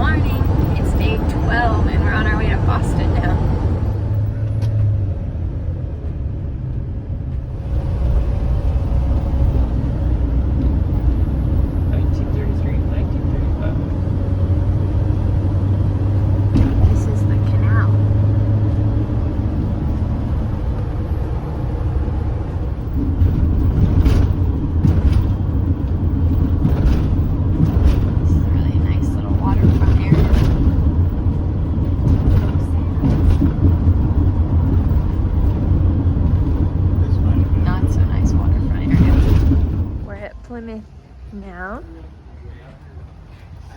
morning. It's day 12 and we're on our way to Boston now. This is the canal. This is a really nice little waterfront area. Not so nice waterfront area. We're at Plymouth now.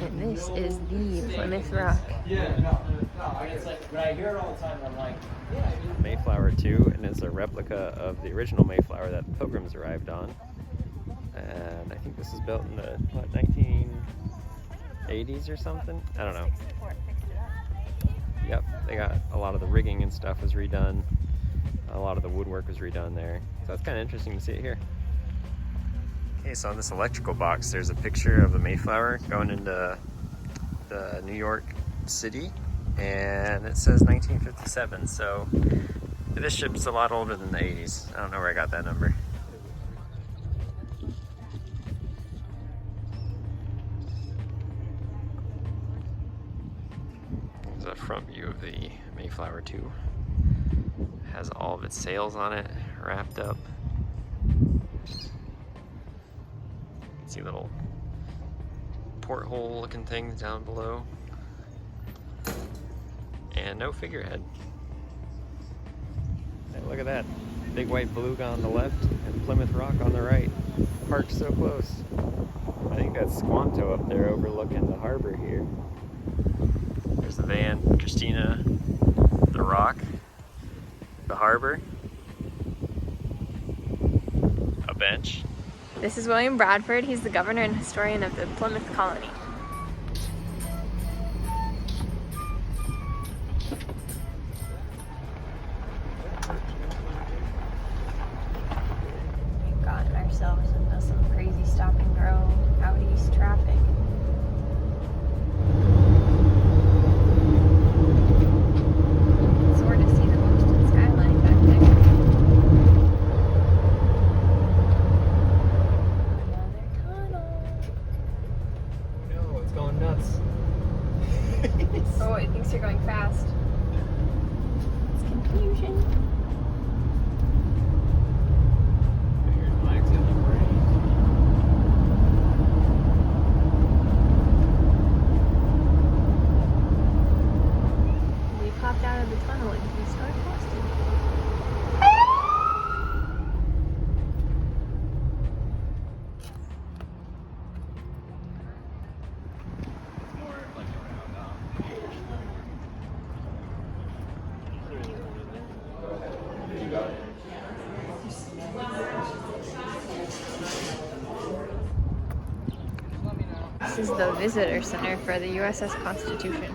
And this is the Plymouth Rock. It's like, when I hear it all the time, I'm like, Mayflower 2, and it's a replica of the original Mayflower that the Pilgrims arrived on. And I think this is built in the, what, 1980s or something? I don't know. Yep, they got a lot of the rigging and stuff was redone. A lot of the woodwork was redone there. So it's kind of interesting to see it here. Okay, so on this electrical box, there's a picture of the Mayflower going into the New York City, and it says 1957, so this ship's a lot older than the 80s. I don't know where I got that number. There's a front view of the Mayflower 2. It has all of its sails on it, wrapped up. See little porthole looking things down below. And no figurehead. Hey, look at that. Big white beluga on the left and Plymouth Rock on the right. Parked so close. I think that's Squanto up there overlooking the harbor here. There's the van, Christina, the Rock, the harbor, a bench. This is William Bradford. He's the governor and historian of the Plymouth colony. We've gotten ourselves into some crazy stop and go out east traffic. Sort of see the Boston skyline back there. Going nuts. Oh, it thinks you're going fast. It's confusion. We popped out of the tunnel and we start Boston. This is the visitor center for the USS Constitution.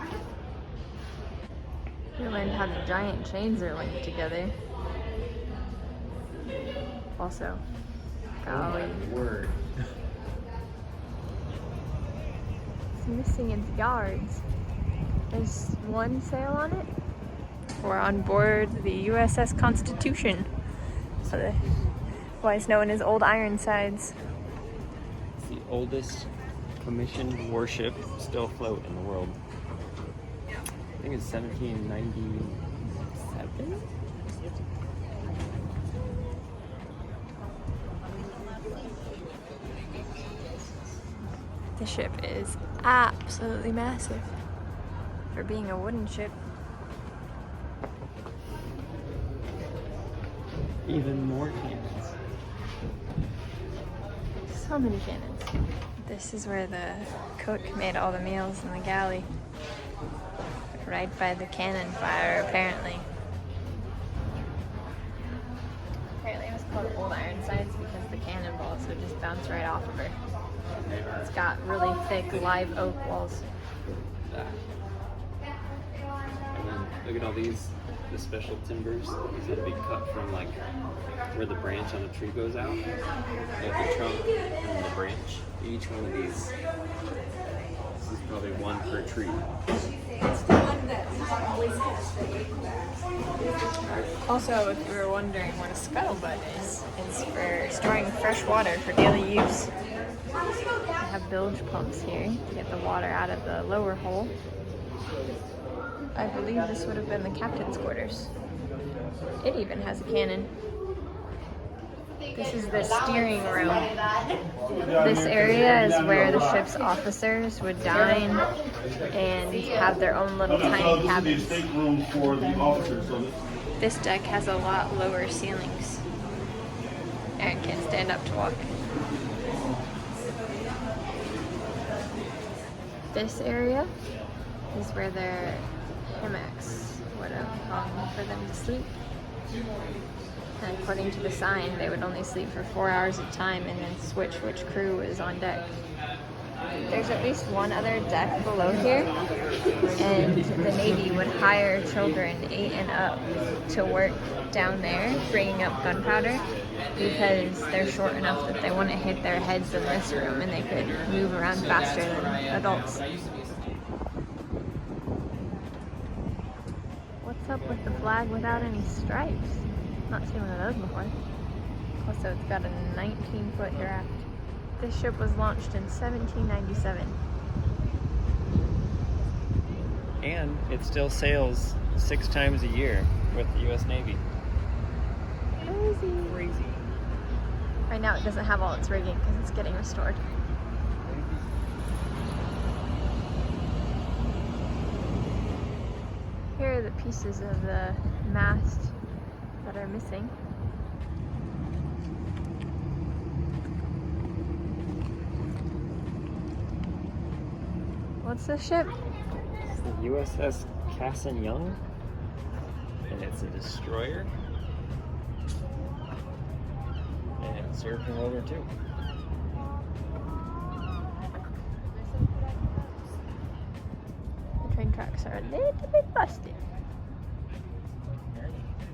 We learned how the giant chains are linked together. Also, golly, Word. it's missing its yards. There's one sail on it. We're on board the USS Constitution, otherwise known as Old Ironsides. It's the oldest commissioned warship still afloat in the world. I think it's 1797? The ship is absolutely massive for being a wooden ship. Even more cannons. So many cannons. This is where the cook made all the meals in the galley. Right by the cannon fire, apparently. Apparently it was called Old Ironsides because the cannonballs would just bounce right off of her. It's got really thick live oak walls. And then look at all these, the special timbers. These had to be cut from like where the branch on the tree goes out. Like the trunk and the branch. Each one of these. This is Probably one per tree. Also, if you were wondering what a scuttlebutt is, it's for storing fresh water for daily use. They have bilge pumps here to get the water out of the lower hole. I believe this would have been the captain's quarters. It even has a cannon. This is the steering room. This area is where the ship's officers would dine and have their own little tiny cabins. This deck has a lot lower ceilings. Aaron can't stand up to walk. This area is where their hammocks would have hung for them to sleep. And according to the sign, they would only sleep for 4 hours at a time and then switch which crew is on deck. There's at least one other deck below here, and the Navy would hire children 8 and up to work down there, bringing up gunpowder, because they're short enough that they wouldn't hit their heads in this room and they could move around faster than adults. What's up with the flag without any stripes? Not seen one of those before. Also, it's got a 19-foot draft. This ship was launched in 1797. And it still sails 6 times a year with the U.S. Navy. Crazy. Right now it doesn't have all its rigging because it's getting restored. Here are the pieces of the mast that are missing. What's this ship? It's the USS Cassin Young, and it's a destroyer. And it served in World War II. The train tracks are a little bit busted.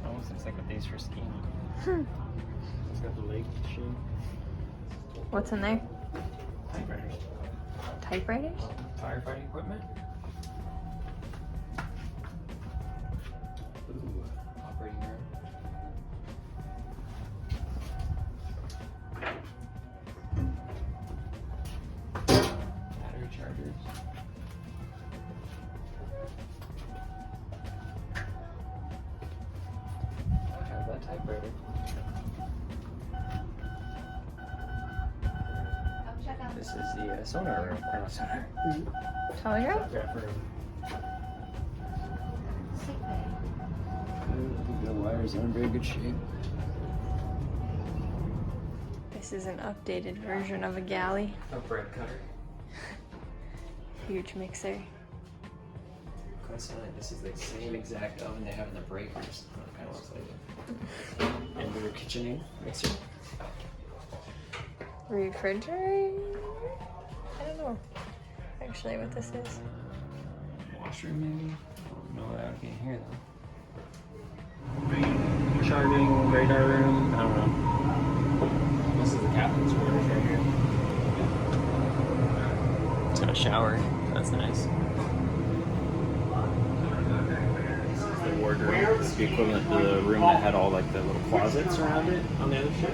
Almost looks like a base for skiing. It's got the leg machine. What's in there? Typewriters. Typewriters? Firefighting equipment. Ooh, operating room. Battery chargers. I have that typewriter. This is the sonar room. Sonar. Telegram? Graph room. The wires are in very good shape. This is an updated version of a galley. A bread cutter. Huge mixer. Coincidentally, this is the same exact oven they have in the breakers. It kind of looks like it. And your KitchenAid mixer. Refrigerator? I don't know actually what this is. Washroom maybe? I don't know what that would be in here though. Charting, radar room, I don't know. This is the captain's quarters right here. It's got a shower, that's nice. This is the wardrobe. It's the equivalent to the room that had all like the little closets around it on the other ship.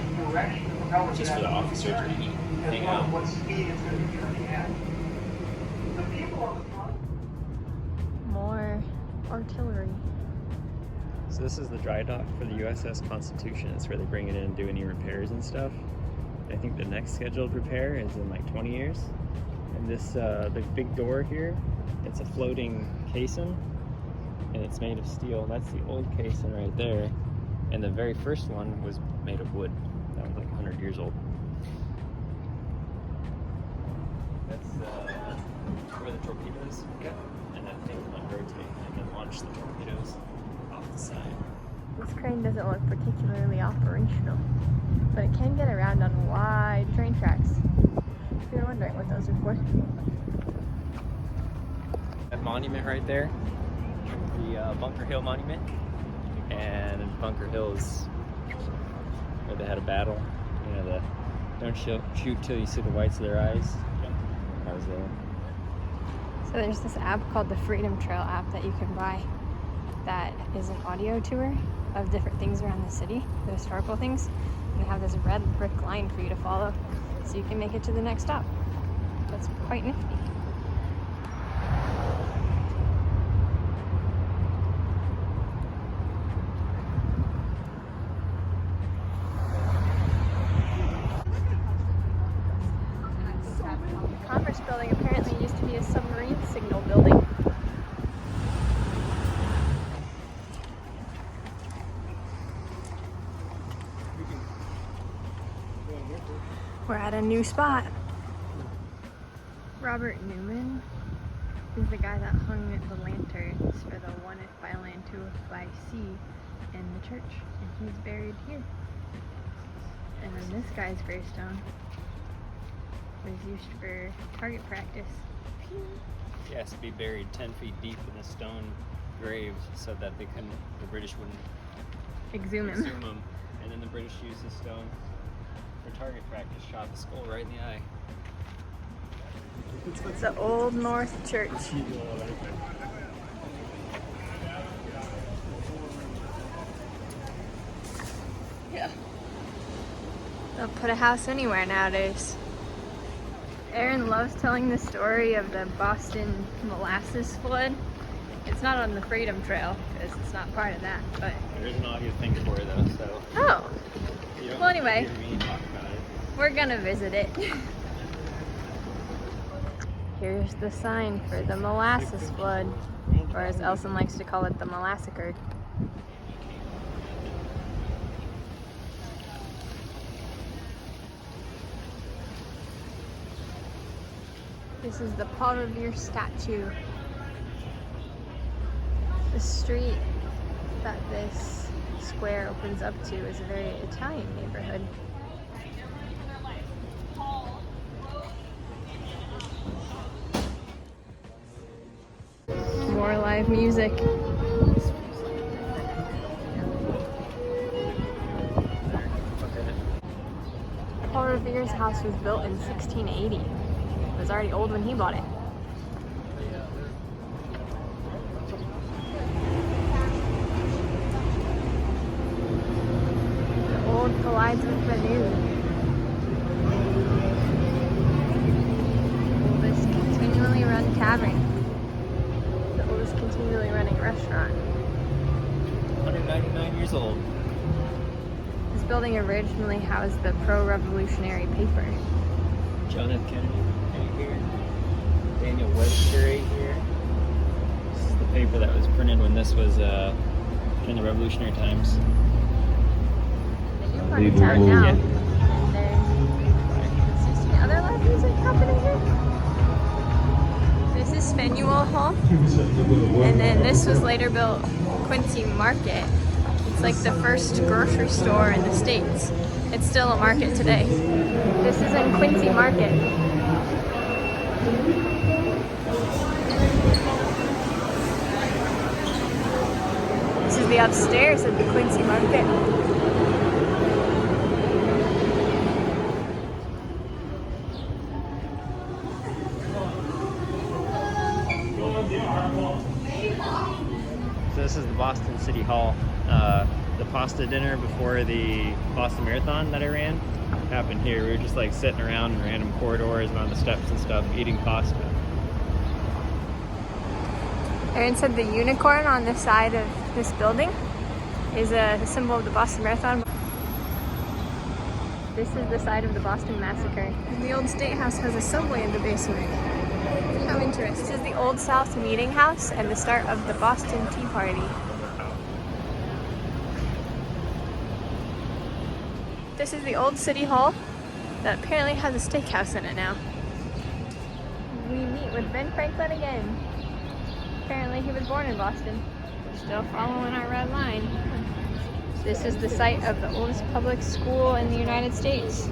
Just for the officers to eat, hang out. More artillery. So this is the dry dock for the USS Constitution. It's where they bring it in and do any repairs and stuff. I think the next scheduled repair is in like 20 years. And this, the big door here, it's a floating caisson, and it's made of steel. That's the old caisson right there. And the very first one was made of wood. That was like 100 years old. That's where the torpedoes go, and that thing might rotate and then launch the torpedoes off the side. This crane doesn't look particularly operational, but it can get around on wide train tracks. If you're wondering what those are for. That monument right there, the Bunker Hill Monument, and Bunker Hill is where they had a battle. You know, the don't shoot till you see the whites of their eyes. That was there. So there's this app called the Freedom Trail app that you can buy that is an audio tour of different things around the city, the historical things. And they have this red brick line for you to follow so you can make it to the next stop. That's quite nifty. The Commerce Building apparently used to be a submarine signal building. We're at a new spot. Robert Newman is the guy that hung the lanterns for the One If by Land, Two If by Sea in the church, and he's buried here. And then this guy's gravestone was used for target practice. He has to be buried 10 feet deep in a stone grave so that the British wouldn't Exhume him. consume him. And then the British used this stone for target practice, shot the skull right in the eye. It's the Old North Church. Yeah. They'll put a house anywhere nowadays. Aaron loves telling the story of the Boston molasses flood. It's not on the Freedom Trail because it's not part of that, but There is an audio thing for it though, so oh, you don't well anyway, hear me talk about it. we're gonna visit it. Here's the sign for the molasses flood, or as Elson likes to call it, the molassacre. This is the Paul Revere statue. The street that this square opens up to is a very Italian neighborhood. More live music. Paul Revere's house was built in 1680. It was already old when he bought it. The old collides with the new. Oldest continually run tavern. The oldest continually running restaurant. 199 years old. This building originally housed the pro-revolutionary paper. John F. Kennedy right here. Daniel Webster right here. This is the paper that was printed when this was during the Revolutionary times. The new part of town now. Yeah. There's just any other live music happening here. This is Faneuil Hall. And then this was later built Quincy Market. It's like the first grocery store in the States. It's still a market today. This is in Quincy Market. This is the upstairs of the Quincy Market. So this is the Boston City Hall. The pasta dinner before the Boston Marathon that I ran happened here. We were just like sitting around in random corridors and on the steps and stuff eating pasta. Aaron said the unicorn on the side of this building is a symbol of the Boston Marathon. This is the site of the Boston Massacre. The old State House has a subway in the basement. How interesting. This is the Old South Meeting House and the start of the Boston Tea Party. This is the old City Hall that apparently has a steakhouse in it now. We meet with Ben Franklin again. Apparently he was born in Boston. We're still following our red line. This is the site of the oldest public school in the United States.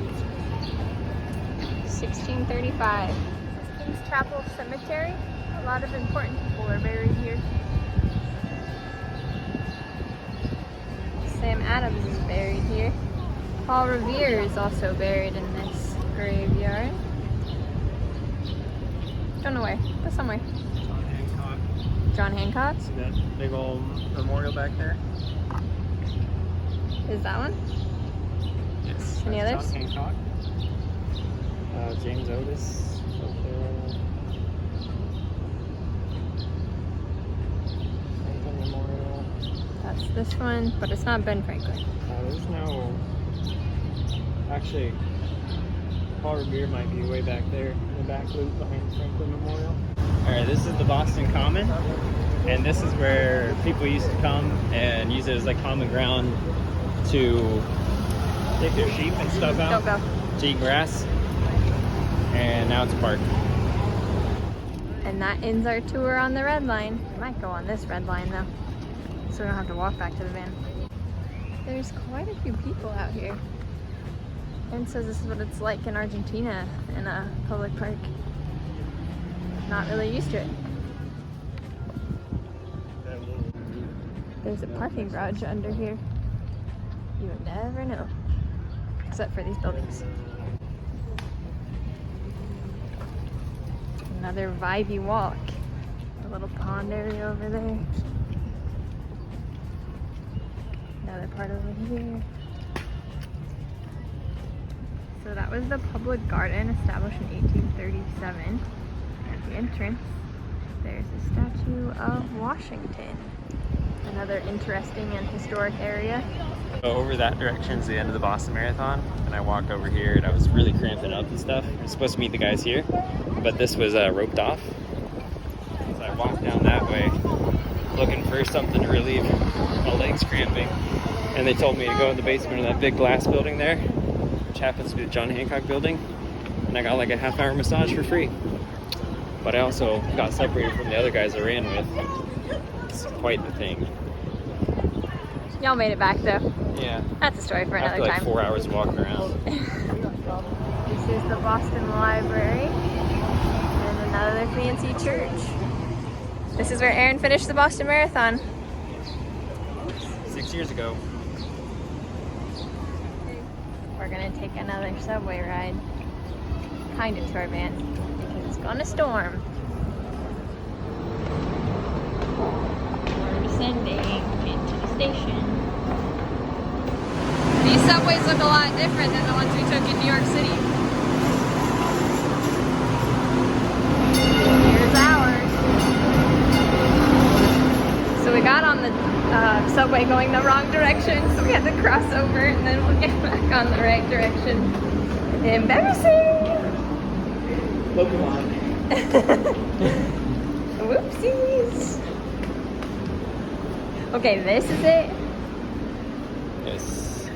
1635. King's Chapel Cemetery. A lot of important people are buried here. Sam Adams is buried here. Paul Revere is also buried in this graveyard. Don't know where, but somewhere. John Hancock? See that big old memorial back there? Is that one? Yes. Any That's others? John Hancock. James Otis up there. Franklin Memorial. That's this one, but it's not Ben Franklin. There's no. Actually, Paul Revere might be way back there in the back loop behind Franklin Memorial. Alright, this is the Boston Common, and this is where people used to come and use it as like common ground to take their sheep and stuff out Don't go. to eat grass. And now it's a park. And that ends our tour on the red line. We might go on this red line though, so we don't have to walk back to the van. There's quite a few people out here. And says this is what it's like in Argentina in a public park. Not really used to it. There's a parking garage under here. You would never know. Except for these buildings. Another vibey walk. A little pond area over there. Another part over here. So that was the public garden established in 1837. At the entrance, there's a statue of Washington. Another interesting and historic area. Over that direction is the end of the Boston Marathon, and I walked over here and I was really cramping up and stuff. I was supposed to meet the guys here, but this was roped off. So I walked down that way looking for something to relieve my legs cramping, and they told me to go in the basement of that big glass building there, which happens to be the John Hancock building, and I got like a half-hour massage for free. But I also got separated from the other guys I ran with. It's quite the thing. Y'all made it back though. Yeah. That's a story for another After like time. 4 hours walking around. This is the Boston Library and another fancy church. This is where Aaron finished the Boston Marathon. 6 years ago. We're gonna take another subway ride. Kind of to our van because it's gonna storm. We're descending into the station. These subways look a lot different than the ones we took in New York City. Here's ours. So we got on the subway going the wrong direction, so we had to cross over and then we'll get back on the right direction. Embarrassing! Whoopsies! Okay, this is it. Yes.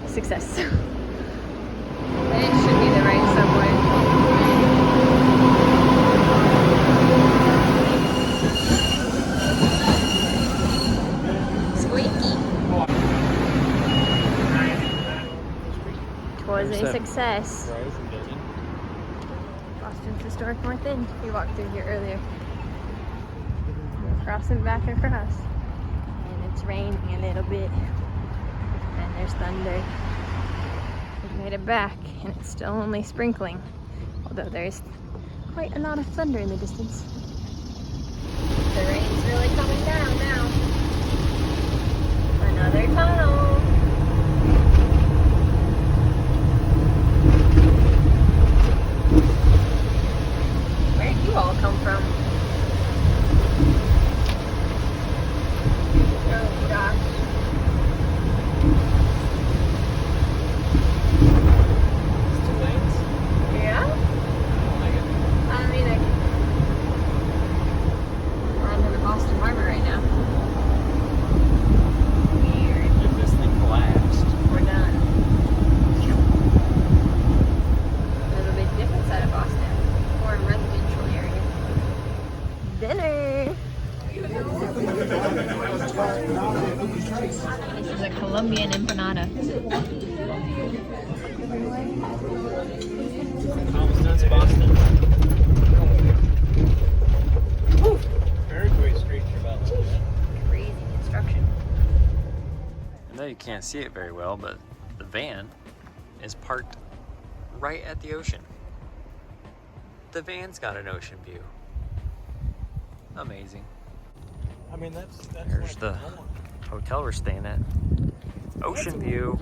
Success. It should be the right subway. Squeaky. Twas a success. Verizon building. Boston's historic North End. We walked through here earlier. We're crossing back across. And it's raining a little bit. And there's thunder. We made it back, and it's still only sprinkling. Although there's quite a lot of thunder in the distance. The rain's really coming down now. Another tunnel. Where did you all come from? Oh gosh. It's 2 lanes. Yeah? I don't like it. I don't either. We're under the Boston Harbor right now. Weird. If this thing collapsed. We're done. A little bit different side of Boston. More residential area. Dinner! This is a Colombian empanada. Almost done, Boston. Very quick street about Crazy construction. I know you can't see it very well, but the van is parked right at the ocean. The van's got an ocean view. Amazing. I mean, that's There's like the norm. hotel we're staying at. Ocean view.